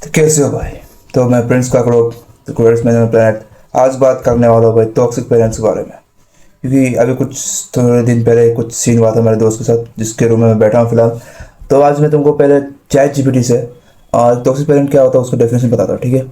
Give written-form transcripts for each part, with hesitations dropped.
तो कैसे हो भाई। तो मैं प्रिंस काकड़ो प्लानट आज बात करने वाला हूँ भाई टॉक्सिक पेरेंट्स के बारे में। क्योंकि अभी कुछ थोड़े दिन पहले कुछ सीन हुआ था मेरे दोस्त के साथ जिसके रूम में मैं बैठा हूँ फिलहाल। तो आज मैं तुमको पहले चैट जीपीटी से टॉक्सिक पेरेंट क्या होता है उसका डेफिनेशन बताता हूँ, ठीक है।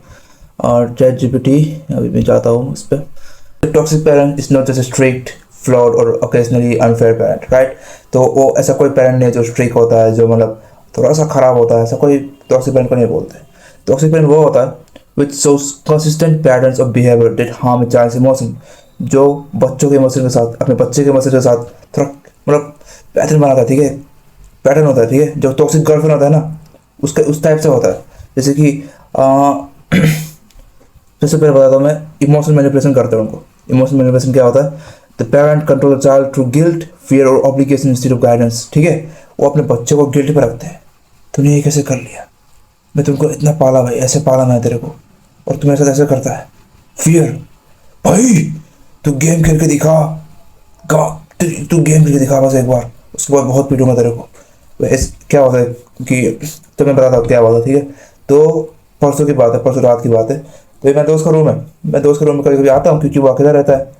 और चैट जीपीटी अभी मैं जाता हूँ उस पर। Toxic parent is not just strict flawed और ओकेजनली अनफेयर पेरेंट, राइट। तो वो ऐसा कोई पेरेंट नहीं है जो स्ट्रिक्ट होता है, जो मतलब थोड़ा सा खराब होता है, ऐसा कोई टॉक्सिक पेरेंट को नहीं बोलते। टॉक्सिक पेरेंट वो होता है which shows consistent patterns of behavior that harm a child's emotion, जो बच्चों के इमोशन के साथ अपने बच्चे के इमोशन के साथ थोड़ा मतलब पैटर्न बनाता है, ठीक है। पैटर्न होता है, ठीक है। जो टॉक्सिक गर्लफ्रेंड होता है ना उसका उस टाइप से होता है। जैसे कि सबसे पहले बताता हूँ मैं इमोशनल मैनिपुलेशन करते हैं उनको। इमोशनल मैनिपुलेशन क्या होता है? The parent control the child through guilt fear और ऑब्लिगेशन इंस्टेड ऑफ गाइडेंस, ठीक है। वो अपने बच्चे को गिल्ट पर रखते हैं। तूने ये कैसे कर लिया, मैं तुमको इतना पाला भाई, ऐसे पाला मैं तेरे को, और तू मेरे साथ ऐसे करता है। फियर भाई, तू गेम खेल के दिखा, तू गेम खेल के दिखा बस एक बार, उसके बाद बहुत पीटूंगा तेरे को। क्या होता है कि तो मैं बताता हूँ क्या हुआ था, ठीक है। तो परसों की बात है, परसों रात की बात है। तो ये मेरे दोस्त का रूम है, मैं दोस्त के रूम में कभी कभी आता हूँ क्योंकि वो अकेला रहता है।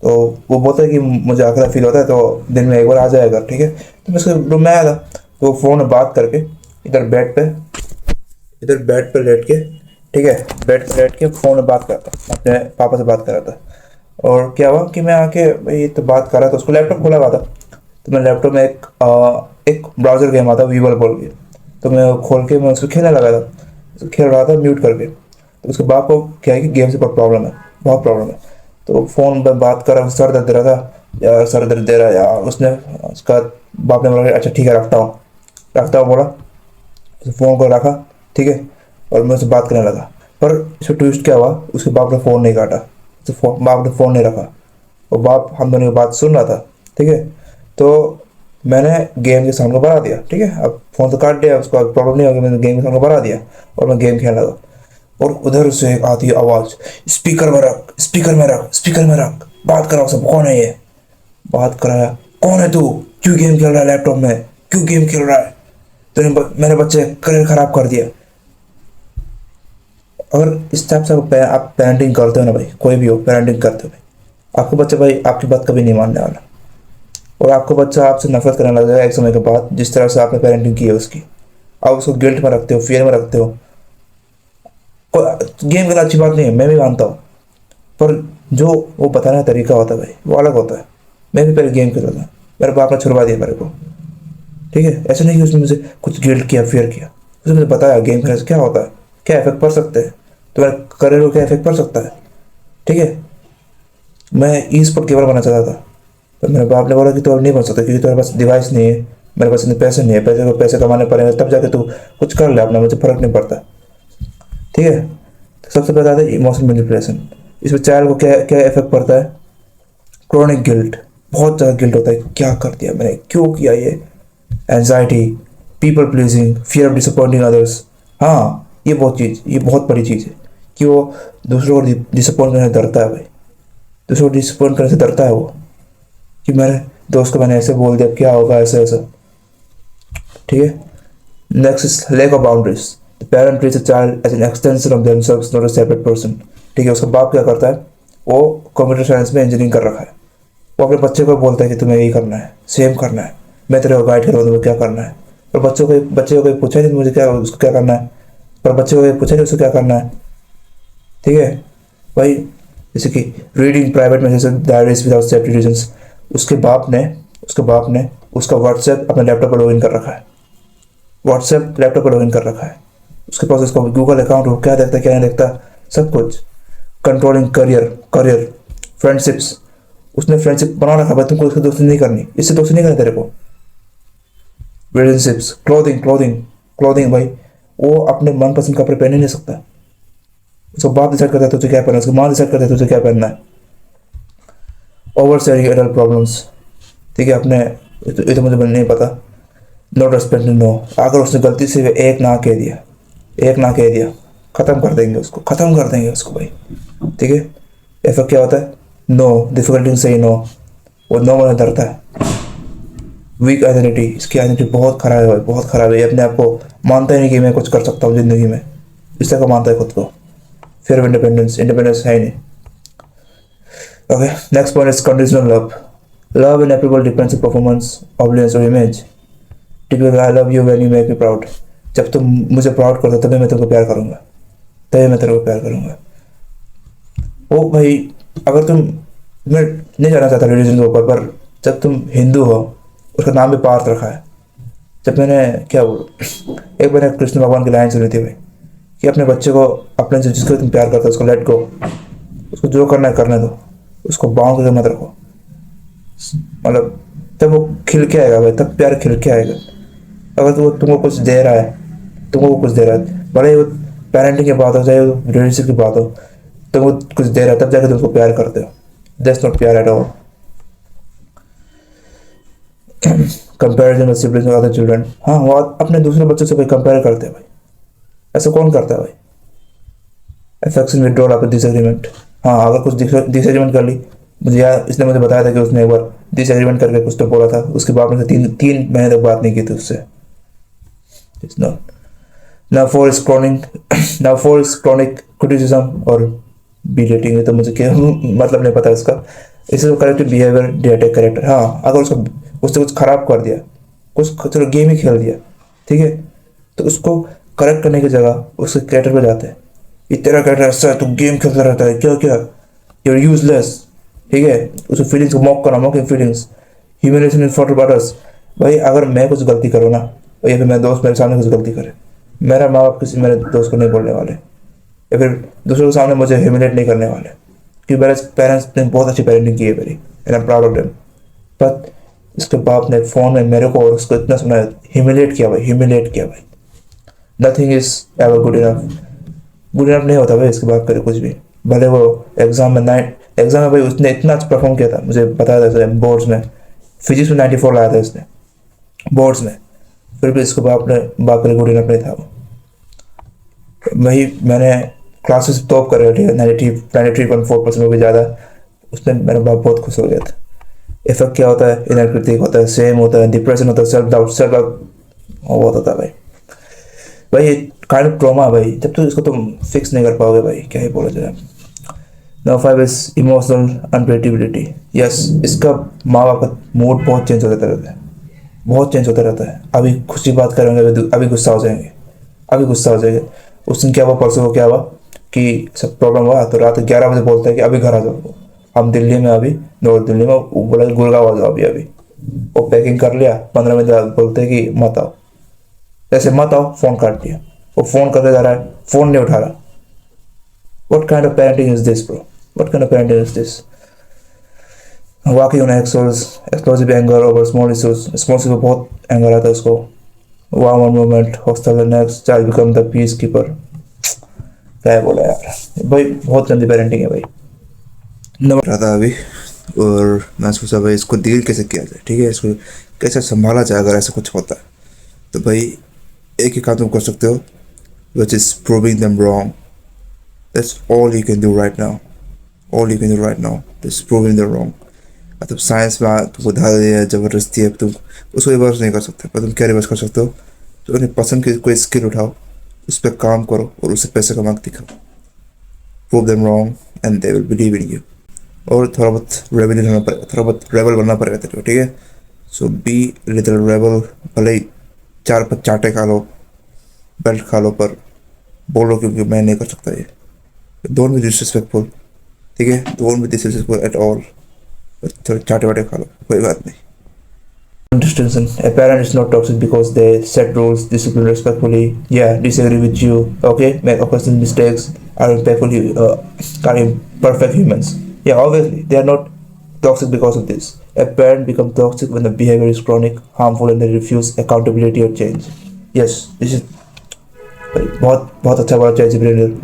तो वो बोलता है कि मुझे अकेला फील होता है तो दिन में एक बार आ जाएगा, ठीक है। तो मैं उसके रूम में आया था, तो फ़ोन में बात करके इधर बेड पर लेट के, ठीक है, बेड पर लेट के फ़ोन में बात करता, अपने पापा से बात कर रहा था। और क्या हुआ कि मैं आके भाई तो बात कर रहा था, उसको लैपटॉप खोला हुआ था। तो मैं लैपटॉप में एक ब्राउज़र गेम आता वीवल बोल के, तो मैं खोल के मैं उसको खेलने लगा था। उसको खेल रहा था म्यूट करके। तो उसके बाप को क्या है कि गेम से बहुत प्रॉब्लम है, बहुत प्रॉब्लम है। तो फ़ोन पर बात कर रहा, सर दर्द दे रहा था यार, सर दर्द दे रहा है यार। उसने उसका बाप ने बोला अच्छा ठीक है रखता हूँ बोला। फ़ोन को रखा, ठीक है, और मैं उससे बात करने लगा। पर इसमें ट्विस्ट क्या हुआ, उसके बाप ने फ़ोन नहीं काटा, बाप ने फ़ोन नहीं रखा, और बाप हम दोनों की बात सुन रहा था, ठीक है। तो मैंने गेम के साउंड को बढ़ा दिया, ठीक है। अब फ़ोन तो काट दिया, उसको प्रॉब्लम नहीं होगी, मैंने गेम के साउंड को बढ़ा दिया और मैं गेम खेलने लगा। और उधर से आती है आवाज़, स्पीकर में रख, स्पीकर में रख, स्पीकर में रख, बात कराओ सब, कौन है ये? बात कराया, कौन है तू, क्यों गेम खेल रहा है लैपटॉप में, क्यों गेम खेल रहा है, तूने मेरे बच्चे करियर खराब कर दिया। अगर इस टाइप से आप पेरेंटिंग करते हो ना भाई, कोई भी हो पेरेंटिंग करते हो भाई, आपको बच्चा भाई आपकी बात कभी नहीं मानने वाला, और आपको बच्चा आपसे नफरत करने लग जाएगा एक समय के बाद, जिस तरह से आपने पेरेंटिंग की है उसकी। आप उसको गिल्ट में रखते हो, फियर में रखते हो। गेम खेलना अच्छी बात नहीं है, मैं भी मानता हूँ, पर जो वो बताने का तरीका होता है भाई वो अलग होता है। मैं भी पहले गेम खेलता था, मेरे बाप ने छुड़वा दिया मेरे को, ठीक है। ऐसा नहीं कि उसने मुझे कुछ गिल्ट किया, फियर किया। उसने मुझे बताया गेम खेलने से क्या होता है, क्या इफेक्ट पड़ सकते हैं, तुम्हारे करियर को क्या इफेक्ट पड़ सकता है, ठीक है। मैं ई स्पोर्ट केवल बनना चाहता था, पर मेरे बाप ने बोला कि तू अब नहीं बन सकता क्योंकि तुम्हारे पास डिवाइस नहीं है, मेरे पास इतने पैसे नहीं है, पैसे कमाने पड़ेंगे तब जाके तू कुछ कर ले अपना, मुझे फर्क नहीं पड़ता, ठीक है। तो सबसे पहले आता है इमोशनल मैनिपुलेशन। इसमें चाइल्ड को क्या क्या इफेक्ट पड़ता है? क्रोनिक गिल्ट, बहुत ज़्यादा गिल्ट होता है, क्या कर दिया मैंने, क्यों किया ये। Anxiety, people pleasing, fear of disappointing others. हाँ, ये बहुत बड़ी चीज़ है कि वो दूसरों को डिसअपॉइंट करने से डरता है भाई, दूसरों को डिसअपॉइंट करने से डरता है वो, कि मेरे दोस्त को मैंने ऐसे बोल दिया क्या होगा, ऐसा ऐसा, ठीक है। Next is lack of boundaries. The parent treats a child as an extension of themselves, not a separate person, ठीक है। उसका बाप क्या करता है, वो कंप्यूटर साइंस में इंजीनियरिंग कर रखा है, वो अपने बच्चे को बोलता है कि तुम्हें यही करना है, सेम करना है, मैं तेरे को गाइड करूँगा तुम्हें क्या करना है। पर बच्चे को कोई पूछा नहीं मुझे क्या उसको क्या करना है, पर बच्चे को कोई पूछा नहीं उसको क्या करना है, ठीक है भाई। जैसे कि reading private message diaries without safety reasons. उसके बाप ने उसका व्हाट्सएप अपने लैपटॉप पर लॉगिन कर रखा है, व्हाट्सएप लैपटॉप पर लॉगिन कर रखा है। उसके पास उसका गूगल अकाउंट हो, क्या देखता क्या नहीं देखता, सब कुछ। कंट्रोलिंग करियर फ्रेंडशिप्स, उसने फ्रेंडशिप बना रखा भाई, तुमको उसकी दोस्ती नहीं करनी, इससे दोस्ती नहीं करनी तेरे को। रिलेशनशिप्स, क्लोथिंग भाई, वो अपने मनपसंद कपड़े पहन ही नहीं सकता, उसका बाप डिसाइड करता है तुझे क्या पहनना है, उसकी माँ डिसाइड करता है तुझे क्या पहनना है। ओवर शेयरिंग एडल्ट प्रॉब्लम्स, ठीक है। अपने ये तो मुझे नहीं पता। नॉट रेस्पेक्टिंग नो, अगर उसने गलती से एक ना कह दिया ख़त्म कर देंगे उसको भाई, ठीक है। ऐसा क्या होता है, नो, डिफिकल्टी से नो, वो नो में डरता है। वीक आइडेंटिटी, इसकी आइडेंटिटी बहुत ख़राब है भाई, बहुत ख़राब है। ये अपने आप को मानता ही नहीं कि मैं कुछ कर सकता हूँ ज़िंदगी में, इस तरह का मानता है खुद को। फियर ऑफ इंडिपेंडेंस, इंडिपेंडेंस है ही नहीं। Okay, next point is conditional love. Love in approval depends on performance, obedience और image. Typical I love you when you make me proud. जब तुम मुझे प्राउड करते हो तभी मैं तुमको प्यार करूंगा, तभी मैं तेरे को प्यार करूंगा। ओ भाई, अगर तुम, मैं नहीं जाना चाहता रिलीजन के ऊपर, पर जब तुम हिंदू हो, उसका नाम भी पार्थ रखा है। जब मैंने क्या बोलूं, एक मैंने कृष्ण भगवान की लाइन सुनी थी भाई, कि अपने बच्चे को, अपने जो जिसको तुम प्यार करते हो उसको लेट गो, उसको जो करना है करने दो, उसको बाउंड करके मत रखो। मतलब तब वो खिल के आएगा भाई, तब प्यार खिल के आएगा। अगर तो वो तुमको कुछ दे रहा है, तुमको वो कुछ दे रहा है, भले ही वो पेरेंटिंग की बात हो, चाहे वो रिलेशनशिप की बात हो, तुमको कुछ दे रहा है तब जाके तुम उसको प्यार करते हो। दैट्स नॉट प्यार at all. Comparison with siblings और अदर चिल्ड्रन, हाँ वो अपने दूसरे बच्चों से भाई कंपेयर करते हैं भाई, ऐसा कौन करता है भाई। अफेक्शन विड्रॉल आफ्टर डिसएग्रीमेंट, हाँ अगर कुछ डिसएग्रीमेंट कर ली, मुझे यार इसने मुझे बताया था कि उसने एक बार डिसएग्रीमेंट करके कुछ तो बोला था, उसके बाद में से तीन महीने तक बात नहीं की थी उससे। It's not now for is chronic now for is chronic criticism और बीलेटिंग, तो मुझे क्या मतलब नहीं पता इसका। इससे करेक्टिव बिहेवियर डिटेक्ट करेक्टर, हाँ अगर उसने कुछ खराब कर दिया, कुछ चलो गेम ही खेल दिया, ठीक है, तो उसको करेक्ट करने की जगह उसके कैरेक्टर पे जाते हैं। ये तेरा कैरेक्टर ऐसा है, तू गेम खेलता रहता है, क्या क्या, यूर यूजलेस, ठीक है। उसकी फीलिंग्स को मॉक करना, मॉकिंग feelings, humiliation in front of others. भाई अगर मैं कुछ गलती करूँ ना, या फिर मेरा दोस्त मेरे सामने कुछ गलती करे, मेरा माँ बाप किसी मेरे दोस्त को नहीं बोलने वाले, या फिर दूसरों के सामने मुझे ह्यूमिलेट नहीं करने वाले, क्योंकि मेरे पेरेंट्स ने बहुत अच्छी पेरेंटिंग की है मेरी, and I am proud of them. But इसके बाप ने फ़ोन में मेरे को और उसको इतना सुना, ह्यूमिलेट किया भाई, ह्यूमिलेट किया भाई। Nothing is ever good enough, good enough नहीं होता भाई इसके बाप करे कुछ भी। भले वो एग्जाम में भाई उसने इतना अच्छा परफॉर्म किया था, मुझे बताया था बोर्ड्स में, फिजिक्स में 94 लाया था इसने बोर्ड्स में, फिर भी इसके बाप करे गुड इनफ नहीं था वो। वही मैंने क्लासेस टॉप कर रहे थे, 93.4% में भी ज़्यादा, उसमें मेरा बाप बहुत खुश हो गया था। इफेक्ट क्या होता है, इनर क्रिटिक होता है, सेम होता है, डिप्रेशन होता है, सेल्फ डाउट बहुत होता है भाई। भाई ये काइंड ऑफ ट्रॉमा भाई, जब तक इसको तुम फिक्स नहीं कर पाओगे भाई, क्या ही बोला जाए। Number 5 is emotional unpredictability. Yes, इसका माँ बाप का मूड बहुत चेंज होता रहता है, बहुत चेंज होता रहता है। अभी खुशी बात करेंगे, अभी गुस्सा हो जाएंगे, अभी गुस्सा हो जाएंगे। उस दिन क्या हुआ, परसों को क्या हुआ कि सब प्रॉब्लम हुआ, तो रात 11 बजे बोलता है कि अभी घर आ जाओ। हम दिल्ली में, अभी नॉर्थ दिल्ली में, बोला गुड़गांव आ जाओ अभी। वो पैकिंग कर लिया, 15 मिनट बाद बोलते हैं कि मत आओ, ऐसे मत आओ, फ़ोन काट दिया। वो फ़ोन करते जा रहा है, फ़ोन नहीं उठा रहा। What kind of parenting is this, bro? What kind of parenting is this? Walking on eggshells, explosive anger over small issues. Small issues पे बहुत एंगर आता है उसको। Warm one moment, hostile the next, child become the peacekeeper. क्या बोला यार भाई, बहुत गंदी पेरेंटिंग है भाई। नंबर रहा था अभी, और मैं सोचा भाई इसको डील कैसे किया जाए, ठीक है, इसको कैसे संभाला जाए अगर ऐसा कुछ होता है। तो भाई एक ही काम तुम कर सकते हो, which is proving them wrong. That's all you can do right now. All you can do right now is proving them wrong. मतलब साइंस में तुमको धारा दिया है, ज़बरदस्ती है, तुम उसको रिवर्स नहीं कर सकते, पर तुम क्या रिवर्स कर सकते हो, तो अपनी पसंद की कोई स्किल उठाओ, उस पर काम करो और उससे पैसे कमा के दिखाओ। Prove them wrong and they will believe in you. और थोड़ा बहुत रेबल होना पड़ेगा, थोड़ा बहुत रेबल बनना पड़ेगा तेरे को, ठीक है। सो बी लिटिल रेबल, भले ही 4 चाटे खा लो, बेल्ट खा लो, पर बोलो क्योंकि मैं नहीं कर सकता ये। Don't be disrespectful, ठीक है, don't be disrespectful at all। थोड़े चाटे वाटे खा लो, कोई बात नहीं। Distinction. A parent is not toxic because they set rules, discipline respectfully. Yeah, disagree with you. Okay, make occasional mistakes. Are imperfect humans. Yeah, obviously they are not toxic because of this. A parent becomes toxic when the behavior is chronic, harmful, and they refuse accountability or change. Yes, this is बहुत बहुत अच्छा बात है जिब्रेल।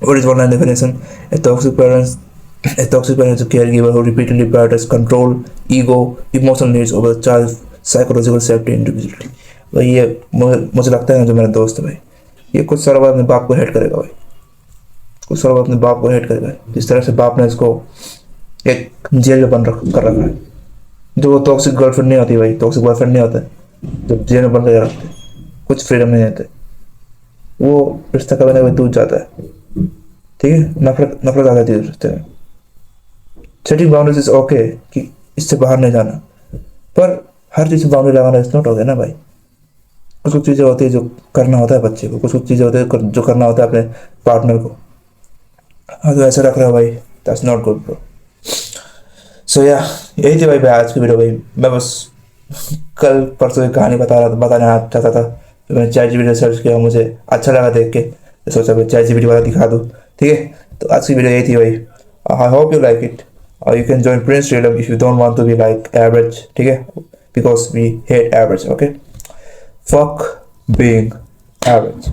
What is one line definition? A toxic parent is a caregiver who repeatedly prioritizes control, ego, emotional needs over the child's psychological safety and individuality. भाई ये मुझे लगता है जो मेरा दोस्त है भाई, ये कुछ सारा बात अपने बाप को हेट करेगा भाई, कुछ सारा बात अपने बाप को हेट करेगा। जिस तरह से बाप ने इसको एक जेल में बंद कर रखा है, जो वो टॉक्सिक गर्लफ्रेंड नहीं होती भाई, टॉक्सिक बॉयफ्रेंड नहीं होता है, जो जेल में बंद कर रखते, कुछ फ्रीडम नहीं देते। वो रिश्ता कभी ना कभी टूट जाता है। ठीक है, नफरत नफरत आ जाती है उस रिश्ते में। सेटिंग बाउंड्रीज इज ओके कि इससे बाहर नहीं जाना, पर हर चीज़ बाउंड्री लगाना इज नॉट ओके ना भाई। कुछ कुछ चीज़ें होती है जो करना होता है बच्चे को, कुछ कुछ चीज़ें होती है जो करना होता है अपने पार्टनर को। हाँ तो ऐसा रख रहा है भाई, दैट्स नॉट गुड ब्रो। सो या यही थी भाई आज की वीडियो भाई। मैं बस कल परसों एक कहानी बताना चाहता था, तो मैंने चैट जीपीटी सर्च किया, मुझे अच्छा लगा देख के, तो सोचा भाई चैट जीपीटी वाला दिखा दूँ। ठीक है, तो आज की वीडियो यही थी भाई। I hope you like it, और you can join Prince Freedom if you don't want to be like average. ठीक है, because we hate average. Okay, fuck being average.